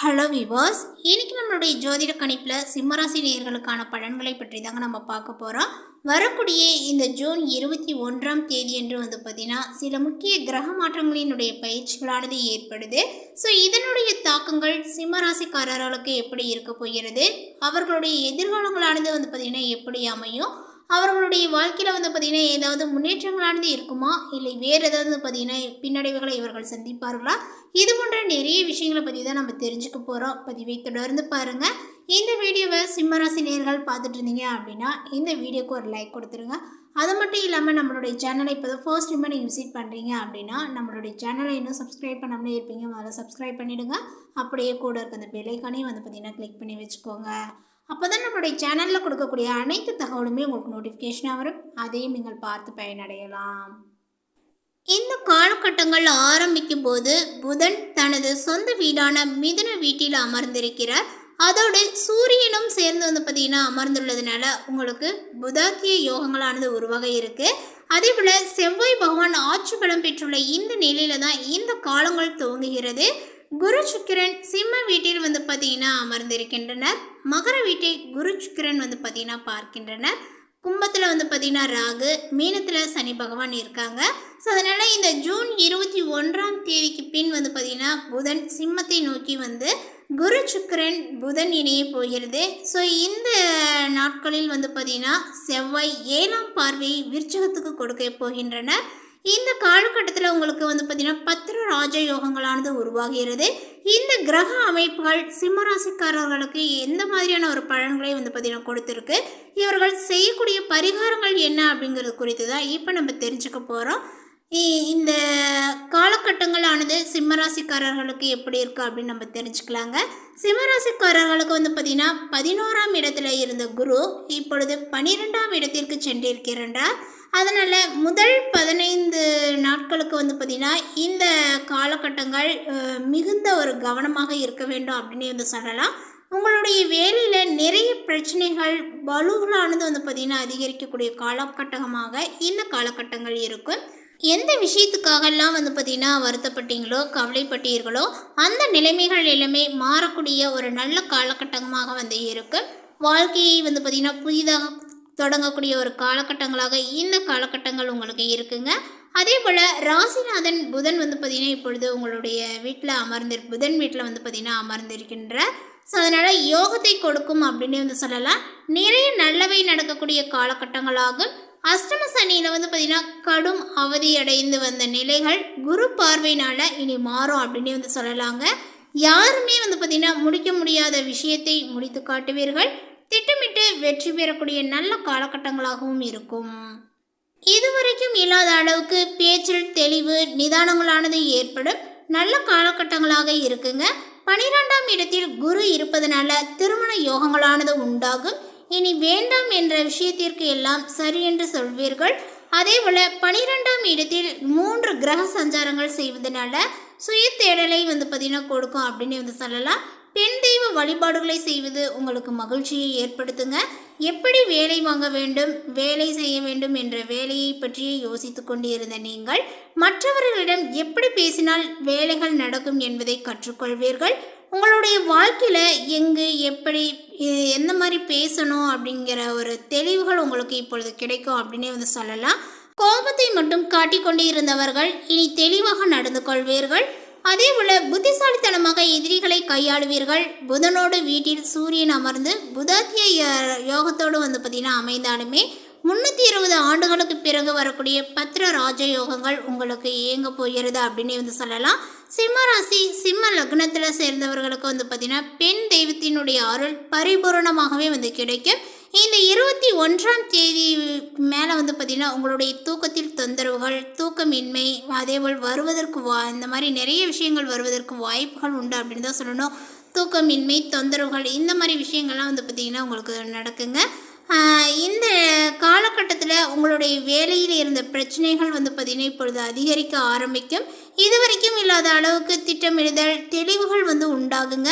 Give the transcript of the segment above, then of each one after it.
Hello விவாஸ், இன்னைக்கு நம்மளுடைய ஜோதிட கணிப்பில் சிம்மராசி நேயர்களுக்கான பலன்களை பற்றி தாங்க நம்ம பார்க்க போகிறோம். வரக்கூடிய இந்த ஜூன் 21ஆம் தேதி என்று பார்த்தீங்கன்னா சில முக்கிய கிரக மாற்றங்களினுடைய பயிற்சிகளானது ஏற்படுது. ஸோ இதனுடைய தாக்கங்கள் சிம்மராசிக்காரர்களுக்கு எப்படி இருக்க போகிறது, அவர்களுடைய எதிர்காலங்களானது பார்த்தீங்கன்னா எப்படி அமையும், அவர்களுடைய வாழ்க்கையில் பார்த்திங்கன்னா ஏதாவது முன்னேற்றங்களானது இருக்குமா, இல்லை வேறு ஏதாவது பார்த்திங்கன்னா பின்னடைவுகளை இவர்கள் சந்திப்பார்களா, இது போன்ற நிறைய விஷயங்களை பற்றி தான் நம்ம தெரிஞ்சுக்க போகிறோம். பதிவை தொடர்ந்து பாருங்கள். இந்த வீடியோவை சிம்மராசி நேயர்கள் பார்த்துட்டு இருந்தீங்க அப்படின்னா இந்த வீடியோக்கு ஒரு லைக் கொடுத்துருங்க. அது மட்டும் இல்லாமல் நம்மளுடைய சேனலை இப்போ தான் ஃபர்ஸ்ட் டைமாக நீங்கள் விசிட் பண்ணுறீங்க அப்படின்னா நம்மளுடைய சேனலை இன்னும் சப்ஸ்கிரைப் பண்ணாமலே இருப்பீங்க, முதல்ல சப்ஸ்கிரைப் பண்ணிவிடுங்க. அப்படியே கூட இருக்க அந்த பெல் ஐக்கானையும் பார்த்திங்கன்னா கிளிக் பண்ணி வச்சுக்கோங்க. அப்போ தான் நம்மளுடைய சேனலில் கொடுக்கக்கூடிய அனைத்து தகவலுமே உங்களுக்கு நோட்டிஃபிகேஷனாக வரும், அதையும் நீங்கள் பார்த்து பயனடையலாம். இந்த காலகட்டங்கள் ஆரம்பிக்கும் போது புதன் தனது சொந்த வீடான மிதுன வீட்டில் அமர்ந்திருக்கிறார். அதோடு சூரியனும் சேர்ந்து பார்த்தீங்கன்னா அமர்ந்துள்ளதுனால உங்களுக்கு புதாத்திய யோகங்களானது உருவாக இருக்குது. அதே போல் செவ்வாய் பகவான் ஆட்சி பலம் பெற்றுள்ள இந்த நிலையில தான் இந்த காலங்கள் துவங்குகிறது. குரு சுக்கிரன் சிம்ம வீட்டில் பார்த்தீங்கன்னா அமர்ந்திருக்கின்றனர். மகர வீட்டை குரு சுக்கிரன் பார்த்தீங்கன்னா பார்க்கின்றனர். கும்பத்தில் பார்த்தீங்கன்னா ராகு, மீனத்தில் சனி பகவான் இருக்காங்க. ஸோ அதனால் இந்த ஜூன் 21ஆம் தேதிக்கு பின் பார்த்தீங்கன்னா புதன் சிம்மத்தை நோக்கி குரு சுக்கிரன் புதன் இணைய போகிறது. ஸோ இந்த நாட்களில் பார்த்தீங்கன்னா செவ்வாய் 7ஆம் பார்வையை விருச்சகத்துக்கு கொடுக்க போகின்றனர். இந்த காலகட்டத்தில் உங்களுக்கு பார்த்தீங்கன்னா பத்திர ராஜ யோகங்களானது உருவாகிறது. இந்த கிரக அமைப்புகள் சிம்மராசிக்காரர்களுக்கு எந்த மாதிரியான ஒரு பலன்களை பார்த்தீங்கன்னா கொடுத்துருக்கு, இவர்கள் செய்யக்கூடிய பரிகாரங்கள் என்ன அப்படிங்கிறது குறித்து தான் இப்போ நம்ம தெரிஞ்சுக்க போகிறோம். இந்த காலகட்டங்களானது சிம்மராசிக்காரர்களுக்கு எப்படி இருக்குது அப்படின்னு நம்ம தெரிஞ்சுக்கலாங்க. சிம்மராசிக்காரர்களுக்கு பார்த்தீங்கன்னா 11ஆம் இடத்துல இருந்த குரு இப்பொழுது 12ஆம் இடத்திற்கு சென்றிருக்கிறார். அதனால் முதல் 15 நாட்களுக்கு பார்த்திங்கன்னா இந்த காலகட்டங்கள் மிகுந்த ஒரு கவனமாக இருக்க வேண்டும் அப்படின்னு சொல்லலாம். உங்களுடைய வேலையில் நிறைய பிரச்சனைகள் பலுகளானது பார்த்திங்கன்னா அதிகரிக்கக்கூடிய காலகட்டமாக இந்த காலகட்டங்கள் இருக்கும். எந்த விஷயத்துக்காகலாம் பார்த்திங்கன்னா வருத்தப்பட்டீங்களோ கவலைப்பட்டீர்களோ அந்த நிலைமைகள் எல்லாமே மாறக்கூடிய ஒரு நல்ல காலகட்டமாக இருக்கும். வாழ்க்கையை பார்த்திங்கன்னா புதிதாக தொடங்கக்கூடிய ஒரு காலகட்டங்களாக இந்த காலகட்டங்கள் உங்களுக்கு இருக்குங்க. அதே போல் ராசிநாதன் புதன் பார்த்திங்கன்னா இப்பொழுது உங்களுடைய வீட்டில் புதன் வீட்டில் பார்த்திங்கன்னா அமர்ந்திருக்கின்ற. ஸோ அதனால் யோகத்தை கொடுக்கும் அப்படின்னு சொல்லலாம். நிறைய நல்லவை நடக்கக்கூடிய காலகட்டங்களாகும். அஷ்டம சனியில் பார்த்திங்கன்னா கடும் அவதியடைந்து வந்த நிலைகள் குரு பார்வையினால் இனி மாறும் அப்படின்னு சொல்லலாங்க. யாருமே பார்த்திங்கன்னா முடிக்க முடியாத விஷயத்தை முடித்து காட்டுவீர்கள். திட்டமிட்டு வெற்றி பெறக்கூடிய நல்ல காலகட்டங்களாகவும் இருக்கும். இதுவரைக்கும் இல்லாத அளவுக்கு பேச்சில் தெளிவு நிதானங்களானது ஏற்படும் நல்ல காலகட்டங்களாக இருக்குங்க. 12ஆம் இடத்தில் குரு இருப்பதனால திருமண யோகங்களானது உண்டாகும். இனி வேண்டாம் என்ற விஷயத்திற்கு எல்லாம் சரி என்று சொல்வீர்கள். அதே போல் 12ஆம் இடத்தில் 3 கிரக சஞ்சாரங்கள் செய்வதனால சுய தேடலை பார்த்திங்கன்னா கொடுக்கும் அப்படின்னு சொல்லலாம். பெண் தெய்வ வழிபாடுகளை செய்வது உங்களுக்கு மகிழ்ச்சியை ஏற்படுத்துங்க. எப்படி வேலை வாங்க வேண்டும், வேலை செய்ய வேண்டும் என்ற வேலையை பற்றியே யோசித்து கொண்டிருந்த நீங்கள் மற்றவர்களிடம் எப்படி பேசினால் வேலைகள் நடக்கும் என்பதை கற்றுக்கொள்வீர்கள். உங்களுடைய வாழ்க்கையில் எங்கு எப்படி எந்த மாதிரி பேசணும் அப்படிங்கிற ஒரு தெளிவுகள் உங்களுக்கு இப்பொழுது கிடைக்கும் அப்படின்னே சொல்லலாம். கோபத்தை மட்டும் காட்டிக்கொண்டு இருந்தவர்கள் இனி தெளிவாக நடந்து கொள்வீர்கள். அதே போல் புத்திசாலித்தனமாக எதிரிகளை கையாளுவீர்கள். புதனோடு வீட்டில் சூரியன் அமர்ந்து புதாத்திய யோகத்தோடு பார்த்திங்கன்னா அமைந்தாலுமே 320 ஆண்டுகளுக்கு பிறகு வரக்கூடிய பத்திர ராஜயோகங்கள் உங்களுக்கு இயங்க போகிறது அப்படின்னு சொல்லலாம். சிம்மராசி சிம்ம லக்னத்தில் சேர்ந்தவர்களுக்கு பார்த்திங்கன்னா பெண் தெய்வத்தினுடைய அருள் பரிபூரணமாகவே கிடைக்கும். இந்த 21ஆம் தேதி மேலே பார்த்திங்கன்னா உங்களுடைய தூக்கத்தில் தொந்தரவுகள், தூக்கமின்மை, அதேபோல் வருவதற்கு இந்த மாதிரி நிறைய விஷயங்கள் வருவதற்கு வாய்ப்புகள் உண்டு அப்படின்னு தான் சொல்லணும். தூக்கமின்மை, தொந்தரவுகள், இந்த மாதிரி விஷயங்கள்லாம் பார்த்திங்கன்னா உங்களுக்கு நடக்குங்க. இந்த காலகட்டத்தில் உங்களுடைய வேலையில் இருந்த பிரச்சனைகள் பார்த்திங்கன்னா இப்பொழுது அதிகரிக்க ஆரம்பிக்கும். இதுவரைக்கும் இல்லாத அளவுக்கு திட்டமிடுதல் தெளிவுகள் உண்டாகுங்க.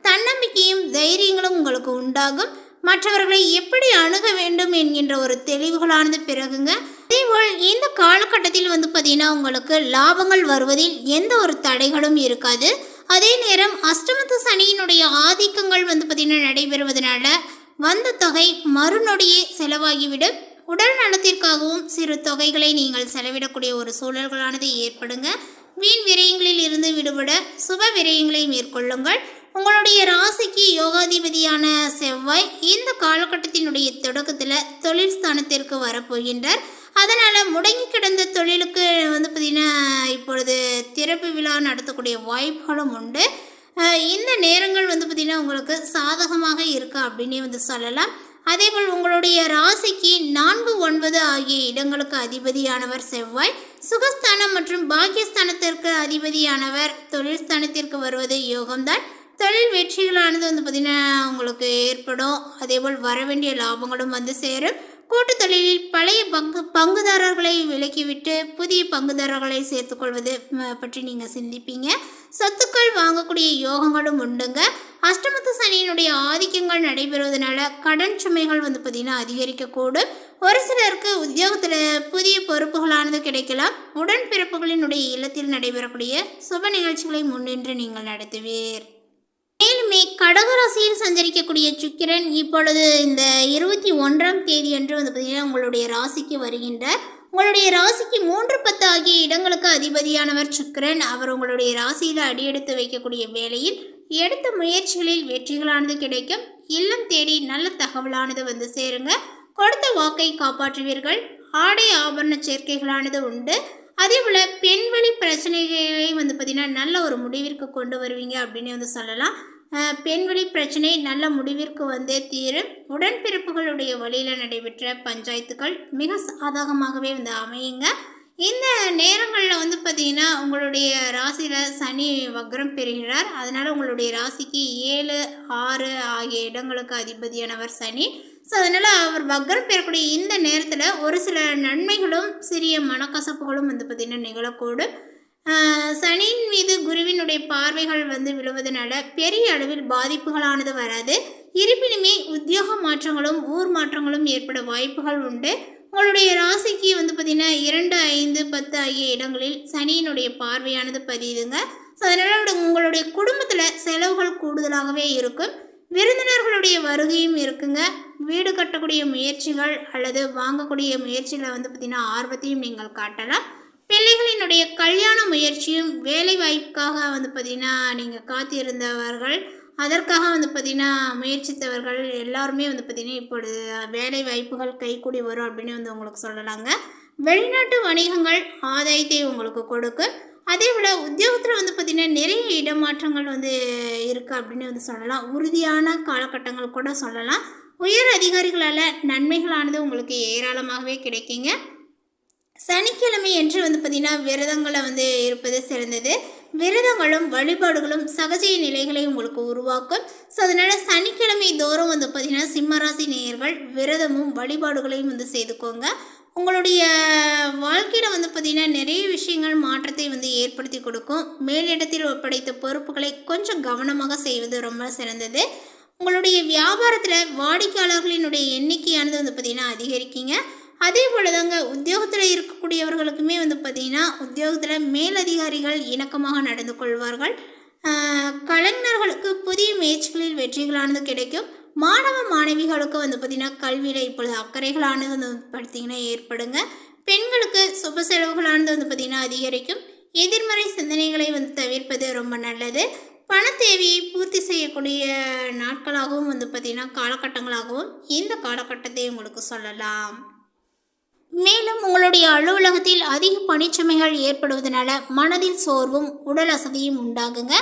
தன்னம்பிக்கையும் தைரியங்களும் உங்களுக்கு உண்டாகும். மற்றவர்களை எப்படி அணுக வேண்டும் என்கின்ற ஒரு தெளிவுகளானது பிறகுங்க. அதேபோல் இந்த காலகட்டத்தில் பார்த்திங்கன்னா உங்களுக்கு லாபங்கள் வருவதில் எந்த ஒரு தடைகளும் இருக்காது. அதே நேரம் அஷ்டமத்து சனியினுடைய ஆதிக்கங்கள் வந்து பார்த்திங்கன்னா நடைபெறுவதனால வந்த தொகை மறுநொடியே செலவாகிவிடும். உடல் நலத்திற்காகவும் சிறு தொகைகளை நீங்கள் செலவிடக்கூடிய ஒரு சூழல்களானது ஏற்படுங்க. வீண் விரயங்களில் இருந்து விடுபட சுப விரயங்களை மேற்கொள்ளுங்கள். உங்களுடைய ராசிக்கு யோகாதிபதியான செவ்வாய் இந்த காலகட்டத்தினுடைய தொடக்கத்தில் தொழில் ஸ்தானத்திற்கு வரப்போகின்றார். அதனால் முடங்கி கிடந்த தொழிலுக்கு வந்து பார்த்திங்கன்னா இப்பொழுது திறப்பு விழா நடத்தக்கூடிய வாய்ப்புகளும் உண்டு. இந்த நேரங்கள் வந்து பார்த்திங்கன்னா உங்களுக்கு சாதகமாக இருக்கா அப்படின்னே வந்து சொல்லலாம். அதேபோல் உங்களுடைய ராசிக்கு 4, 9 ஆகிய இடங்களுக்கு அதிபதியானவர் செவ்வாய். சுகஸ்தானம் மற்றும் பாக்கியஸ்தானத்திற்கு அதிபதியானவர் தொழில் ஸ்தானத்திற்கு வருவது யோகம்தான். தொழில் வெற்றிகளானது வந்து பார்த்திங்கன்னா உங்களுக்கு ஏற்படும். அதேபோல் வரவேண்டிய லாபங்களும் வந்து சேரும். கூட்டு தொழிலில் பழைய பங்குதாரர்களை விலக்கிவிட்டு புதிய பங்குதாரர்களை சேர்த்துக்கொள்வது பற்றி நீங்கள் சிந்திப்பீங்க. சொத்துக்கள் வாங்கக்கூடிய யோகங்களும் உண்டுங்க. அஷ்டமத்து சனியினுடைய ஆதிக்கங்கள் நடைபெறுவதனால கடன் சுமைகள் வந்து பார்த்திங்கன்னா அதிகரிக்கக்கூடும். ஒரு சிலருக்கு உத்தியோகத்தில் புதிய பொறுப்புகளானது கிடைக்கலாம். உடன்பிறப்புகளினுடைய இல்லத்தில் நடைபெறக்கூடிய சுப நிகழ்ச்சிகளை முன்னின்று நீங்கள் நடத்துவீர். மேலுமே கடகராசியில் சஞ்சரிக்கக்கூடிய சுக்கிரன் இப்பொழுது இந்த 21ஆம் தேதி அன்று வந்து பார்த்திங்கன்னா உங்களுடைய ராசிக்கு வருகின்றார். உங்களுடைய ராசிக்கு 3, 10 ஆகிய இடங்களுக்கு அதிபதியானவர் சுக்கிரன். அவர் உங்களுடைய ராசியில் அடியெடுத்து வைக்கக்கூடிய வேளையில் எடுத்த முயற்சிகளில் வெற்றிகளானது கிடைக்கும். இல்லம் தேடி நல்ல தகவலானது வந்து சேருங்க. கொடுத்த வாக்கை காப்பாற்றுவீர்கள். ஆடை ஆபரண சேர்க்கைகளானது உண்டு. அதேபோல் பெண்வழி பிரச்சனைகளை வந்து பார்த்திங்கன்னா நல்ல ஒரு முடிவிற்கு கொண்டு வருவீங்க அப்படின்னு வந்து சொல்லலாம். பெண்வழி பிரச்சனை நல்ல முடிவிற்கு வந்தே தீரும். உடன்பிறப்புகளுடைய வழியில் நடைபெற்ற பஞ்சாயத்துக்கள் மிக சாதகமாகவே வந்து அமையுங்க. இந்த நேரங்களில் வந்து பார்த்திங்கன்னா உங்களுடைய ராசியில் சனி வக்ரம் பெறுகிறார். அதனால் உங்களுடைய ராசிக்கு 7, 6 ஆகிய இடங்களுக்கு அதிபதியானவர் சனி. ஸோ அதனால் அவர் வக்ரம் பெறக்கூடிய இந்த நேரத்தில் ஒரு சில நன்மைகளும் சிறிய மனக்கசப்புகளும் வந்து பார்த்திங்கன்னா நிகழக்கூடும். சனியின் மீது குருவினுடைய பார்வைகள் வந்து விழுவதனால பெரிய அளவில் பாதிப்புகளானது வராது. இருப்பினுமே உத்தியோக மாற்றங்களும் ஊர் மாற்றங்களும் ஏற்பட வாய்ப்புகள் உண்டு. உங்களுடைய ராசிக்கு வந்து பார்த்திங்கன்னா 2, 5, 10 ஆகிய இடங்களில் சனியினுடைய பார்வையானது பதியுதுங்க. ஸோ அதனால் உங்களுடைய குடும்பத்தில் செலவுகள் கூடுதலாகவே இருக்கும். விருந்தினர்களுடைய வருகையும் இருக்குங்க. வீடு கட்டக்கூடிய முயற்சிகள் அல்லது வாங்கக்கூடிய முயற்சியில் வந்து பார்த்திங்கன்னா ஆர்வத்தையும் நீங்கள் காட்டலாம். பிள்ளைகளினுடைய கல்யாண முயற்சியும் வேலை வாய்ப்புக்காக வந்து பார்த்திங்கன்னா நீங்கள் காத்திருந்தவர்கள், அதற்காக வந்து பார்த்திங்கன்னா முயற்சித்தவர்கள் எல்லாருமே வந்து பார்த்திங்கன்னா இப்பொழுது வேலை வாய்ப்புகள் கைக்கூடி வரும் அப்படின்னு வந்து உங்களுக்கு சொல்லலாங்க. வெளிநாட்டு வணிகங்கள் ஆதாயத்தை உங்களுக்கு கொடுக்கும். அதே போல் உத்தியோகத்தில் வந்து பார்த்திங்கன்னா நிறைய இடமாற்றங்கள் வந்து இருக்குது அப்படின்னு வந்து சொல்லலாம். உறுதியான காலகட்டங்கள் கூட சொல்லலாம். உயர் அதிகாரிகளால் நன்மைகளானது உங்களுக்கு ஏராளமாகவே கிடைக்குங்க. சனிக்கிழமை என்று வந்து பார்த்திங்கன்னா விரதங்களை வந்து இருப்பது சிறந்தது. விரதங்களும் வழிபாடுகளும் சகஜ நிலைகளை உங்களுக்கு உருவாக்கும். ஸோ அதனால் சனிக்கிழமை தோறும் வந்து பார்த்திங்கன்னா சிம்மராசி நேயர்கள் விரதமும் வழிபாடுகளையும் வந்து செய்துக்கோங்க. உங்களுடைய வாழ்க்கையில் வந்து பார்த்திங்கன்னா நிறைய விஷயங்கள் மாற்றத்தை வந்து ஏற்படுத்தி கொடுக்கும். மேலிடத்தில் ஒப்படைத்த பொறுப்புகளை கொஞ்சம் கவனமாக செய்வது ரொம்ப சிறந்தது. உங்களுடைய வியாபாரத்தில் வாடிக்கையாளர்களினுடைய எண்ணிக்கையானது வந்து பார்த்திங்கன்னா அதிகரிக்குங்க. அதே போல் தாங்க உத்தியோகத்தில் இருக்கக்கூடியவர்களுக்குமே வந்து பார்த்திங்கன்னா உத்தியோகத்தில் மேலதிகாரிகள் இணக்கமாக நடந்து கொள்வார்கள். கலைஞர்களுக்கு புதிய முயற்சிகளில் வெற்றிகளானது கிடைக்கும். மாணவ மாணவிகளுக்கு வந்து பார்த்திங்கன்னா கல்வியில் இப்பொழுது அக்கறைகளானது வந்து பார்த்திங்கன்னா ஏற்படுங்க. பெண்களுக்கு சுப செலவுகளானது வந்து பார்த்திங்கன்னா அதிகரிக்கும். எதிர்மறை சிந்தனைகளை வந்து தவிர்ப்பது ரொம்ப நல்லது. பண தேவையை பூர்த்தி செய்யக்கூடிய நாட்களாகவும் வந்து பார்த்திங்கன்னா காலகட்டங்களாகவும் இந்த காலகட்டத்தை உங்களுக்கு சொல்லலாம். மேலும் உங்களுடைய அலுவலகத்தில் அதிக பணிச்சுமைகள் ஏற்படுவதனால மனதில் சோர்வும் உடல் அசதியும் உண்டாகுங்க.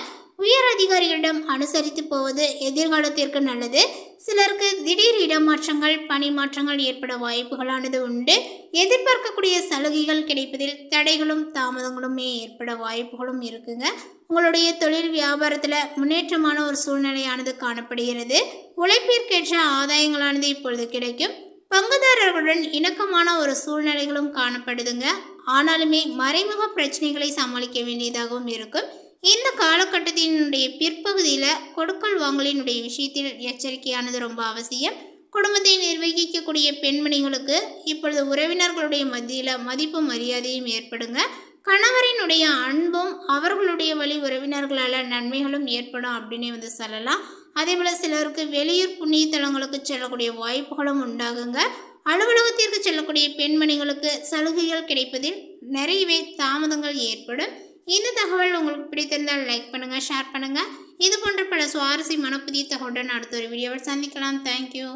உயர் அதிகாரிகளிடம் அனுசரித்து போவது எதிர்காலத்திற்கு நல்லது. சிலருக்கு திடீர் இடமாற்றங்கள் பணி மாற்றங்கள் ஏற்பட வாய்ப்புகளானது உண்டு. எதிர்பார்க்கக்கூடிய சலுகைகள் கிடைப்பதில் தடைகளும் தாமதங்களுமே ஏற்பட வாய்ப்புகளும் இருக்குங்க. உங்களுடைய தொழில் வியாபாரத்தில் முன்னேற்றமான ஒரு சூழ்நிலையானது காணப்படுகிறது. உழைப்பிற்கேற்ற ஆதாயங்களானது இப்பொழுது கிடைக்கும். பங்குதாரர்களுடன் இணக்கமான ஒரு சூழ்நிலைகளும் காணப்படுதுங்க. ஆனாலுமே மறைமுக பிரச்சனைகளை சமாளிக்க வேண்டியதாகவும் இருக்கும். இந்த காலகட்டத்தினுடைய பிற்பகுதியில் கொடுக்கல் வாங்கலினுடைய விஷயத்தில் எச்சரிக்கையானது ரொம்ப அவசியம். குடும்பத்தை நிர்வகிக்கக்கூடிய பெண்மணிகளுக்கு இப்பொழுது உறவினர்களுடைய மத்தியில் மதிப்பு மரியாதையும் ஏற்படுங்க. கணவரினுடைய அன்பும் அவர்களுடைய வழி உறவினர்களால் நன்மைகளும் ஏற்படும் அப்படின்னே வந்து சொல்லலாம். அதே போல் சிலருக்கு வெளியூர் புண்ணிய தலங்களுக்கு செல்லக்கூடிய வாய்ப்புகளும் உண்டாகுங்க. அலுவலகத்திற்கு செல்லக்கூடிய பெண்மணிகளுக்கு சலுகைகள் கிடைப்பதில் நிறையவே தாமதங்கள் ஏற்படும். இந்த தகவல் உங்களுக்கு பிடித்திருந்தால் லைக் பண்ணுங்கள், ஷேர் பண்ணுங்கள். இது போன்ற பல சுவாரஸ்யமான புதிய தகவலுடன் அடுத்த ஒரு வீடியோவில் சந்திக்கலாம். தேங்க்யூ.